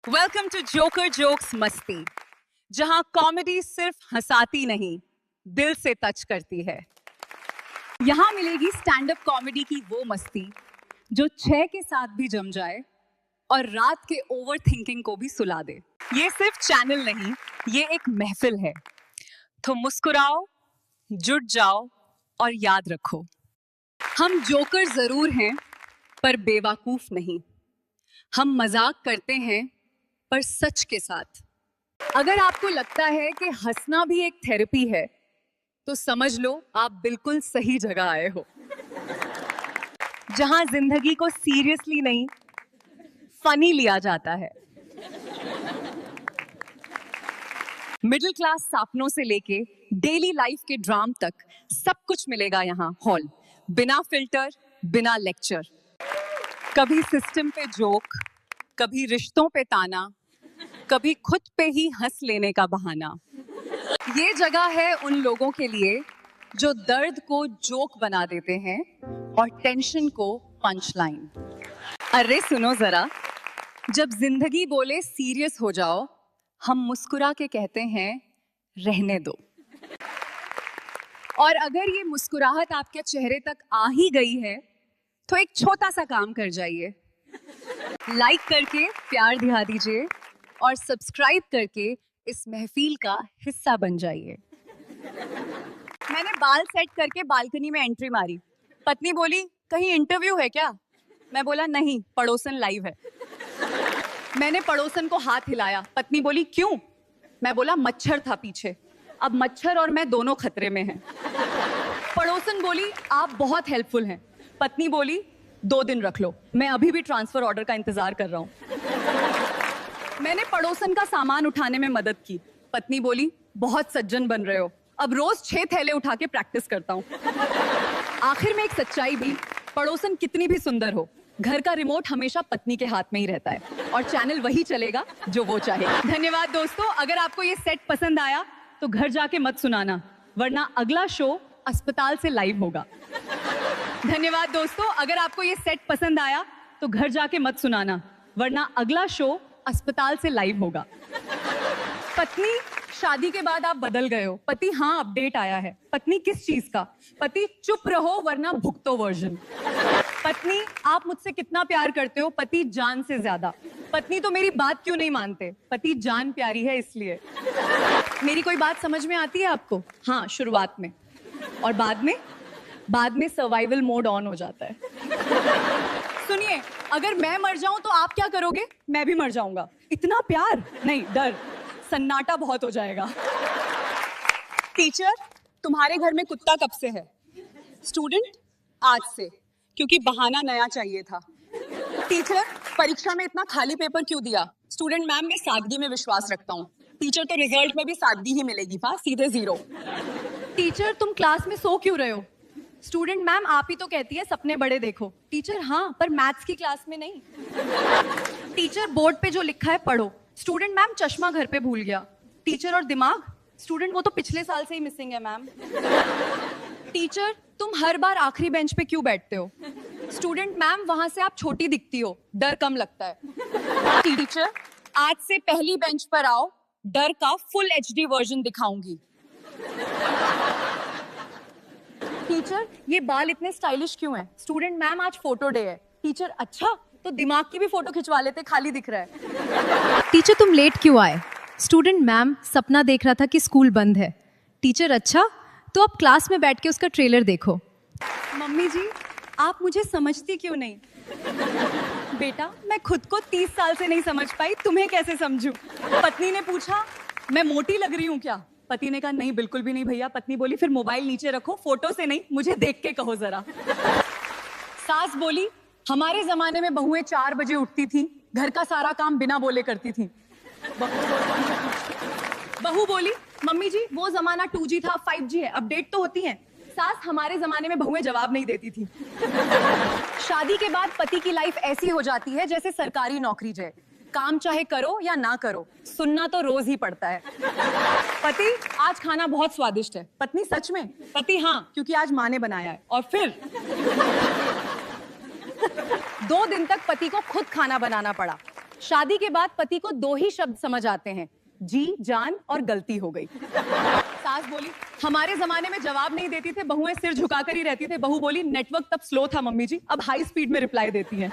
Welcome to joker jokes मस्ती, जहां comedy सिर्फ हंसाती नहीं, दिल से टच करती है। यहां मिलेगी स्टैंड अप कॉमेडी की वो मस्ती जो 6 के साथ भी जम जाए और रात के ओवर थिंकिंग को भी सुला दे। ये सिर्फ चैनल नहीं, ये एक महफिल है। तो मुस्कुराओ, जुट जाओ और याद रखो, हम जोकर जरूर हैं पर बेवकूफ नहीं। हम मजाक करते हैं पर सच के साथ। अगर आपको लगता है कि हंसना भी एक थेरेपी है, तो समझ लो आप बिल्कुल सही जगह आए हो, जहां जिंदगी को सीरियसली नहीं, फनी लिया जाता है। मिडिल क्लास सपनों से लेके डेली लाइफ के ड्राम तक सब कुछ मिलेगा यहाँ हॉल, बिना फिल्टर, बिना लेक्चर। कभी सिस्टम पे जोक, कभी रिश्तों पे ताना, कभी खुद पे ही हंस लेने का बहाना। ये जगह है उन लोगों के लिए जो दर्द को जोक बना देते हैं और टेंशन को पंच लाइन। अरे सुनो जरा, जब जिंदगी बोले सीरियस हो जाओ, हम मुस्कुरा के कहते हैं रहने दो। और अगर ये मुस्कुराहट आपके चेहरे तक आ ही गई है, तो एक छोटा सा काम कर जाइए, लाइक करके प्यार दिखा दीजिए और सब्सक्राइब करके इस महफिल का हिस्सा बन जाइए। मैंने बाल सेट करके बालकनी में एंट्री मारी। पत्नी बोली, कहीं इंटरव्यू है क्या? मैं बोला, नहीं, पड़ोसन लाइव है। मैंने पड़ोसन को हाथ हिलाया। पत्नी बोली, क्यों? मैं बोला, मच्छर था पीछे, अब मच्छर और मैं दोनों खतरे में हैं। पड़ोसन बोली, आप बहुत हेल्पफुल हैं। पत्नी बोली, 2 दिन रख लो, मैं अभी भी ट्रांसफर ऑर्डर का इंतजार कर रहा हूं। मैंने पड़ोसन का सामान उठाने में मदद की। पत्नी बोली, बहुत सज्जन बन रहे हो, अब रोज 6 थैले उठा के प्रैक्टिस करता हूं। आखिर में एक सच्चाई भी, पड़ोसन कितनी भी सुंदर हो, घर का रिमोट हमेशा पत्नी के हाथ में ही रहता है और चैनल वही चलेगा जो वो चाहे। धन्यवाद दोस्तों। अगर आपको ये सेट पसंद आया तो घर जाके मत सुनाना, वरना अगला शो अस्पताल से लाइव होगा। धन्यवाद दोस्तों। अगर आपको ये सेट पसंद आया तो घर जाके मत सुनाना, वरना अगला शो अस्पताल से लाइव होगा। पत्नी, शादी के बाद आप बदल गए हो। पति, हाँ अपडेट आया है। पत्नी, किस चीज का? पति, चुप रहो वरना भुगतो वर्जन। पत्नी, आप मुझसे कितना प्यार करते हो? पति, जान से ज्यादा। पत्नी, तो मेरी बात क्यों नहीं मानते? पति, जान प्यारी है इसलिए। मेरी कोई बात समझ में आती है आपको? हाँ, शुरुआत में। और बाद में सर्वाइवल मोड ऑन हो जाता है। सुनिए, अगर मैं मर जाऊं तो आप क्या करोगे? मैं भी मर जाऊंगा। इतना प्यार नहीं, डर, सन्नाटा बहुत हो जाएगा। टीचर, तुम्हारे घर में कुत्ता कब से है? स्टूडेंट, आज से, क्योंकि बहाना नया चाहिए था। टीचर, परीक्षा में इतना खाली पेपर क्यों दिया? स्टूडेंट, मैम मैं सादगी में विश्वास रखता हूँ। टीचर, तो रिजल्ट में भी सादगी ही मिलेगी, सीधे 0। टीचर, तुम क्लास में सो क्यों रहे हो? स्टूडेंट, मैम आप ही तो कहती है सपने बड़े देखो। टीचर, हाँ, पर मैथ्स की क्लास में नहीं। टीचर, बोर्ड पे जो लिखा है पढ़ो। स्टूडेंट, मैम चश्मा घर पे भूल गया। टीचर, और दिमाग? स्टूडेंट, वो तो पिछले साल से ही मिसिंग है मैम। टीचर, तुम हर बार आखिरी बेंच पे क्यों बैठते हो? स्टूडेंट, मैम वहां से आप छोटी दिखती हो, डर कम लगता है। टीचर, आज से पहली बेंच पर आओ, डर का फुल HD वर्जन दिखाऊंगी। टीचर, ये बाल इतने स्टाइलिश क्यों हैं? स्टूडेंट, मैम आज फोटो डे है। टीचर, अच्छा, तो दिमाग की भी फोटो खिंचवा लेते, खाली दिख रहा है। टीचर, तुम लेट क्यों आए? स्टूडेंट, मैम सपना देख रहा था कि स्कूल बंद है। टीचर, अच्छा, तो अब क्लास में बैठ के उसका ट्रेलर देखो। मम्मी जी, आप मुझे समझती क्यों नहीं? बेटा, मैं खुद को 30 साल से नहीं समझ पाई, तुम्हें कैसे समझूं? पत्नी ने पूछा, मैं मोटी लग रही हूँ क्या? पति ने कहा, नहीं बिल्कुल भी नहीं भैया। पत्नी बोली, फिर मोबाइल नीचे रखो, फोटो से नहीं, मुझे देख के कहो जरा। सास बोली, हमारे जमाने में बहुएं 4 बजे उठती थी, घर का सारा काम बिना बोले करती थी। बहू बोली, मम्मी जी वो जमाना 2G था, 5G है, अपडेट तो होती हैं। सास, हमारे जमाने में बहुएं जवाब नहीं देती थी। शादी के बाद पति की लाइफ ऐसी हो जाती है जैसे सरकारी नौकरी जाए, काम चाहे करो या ना करो, सुनना तो रोज ही पड़ता है। पति, आज खाना बहुत स्वादिष्ट है। पत्नी, सच में? पति, हाँ, क्योंकि आज माँ ने बनाया है। और फिर 2 दिन तक पति को खुद खाना बनाना पड़ा। शादी के बाद पति को 2 ही शब्द समझ आते हैं, जी जान और गलती हो गई। सास बोली, हमारे जमाने में जवाब नहीं देती थे, बहुएं सिर झुकाकर ही रहती थे। बहू बोली, नेटवर्क तब स्लो था मम्मी जी, अब हाई स्पीड में रिप्लाई देती हैं।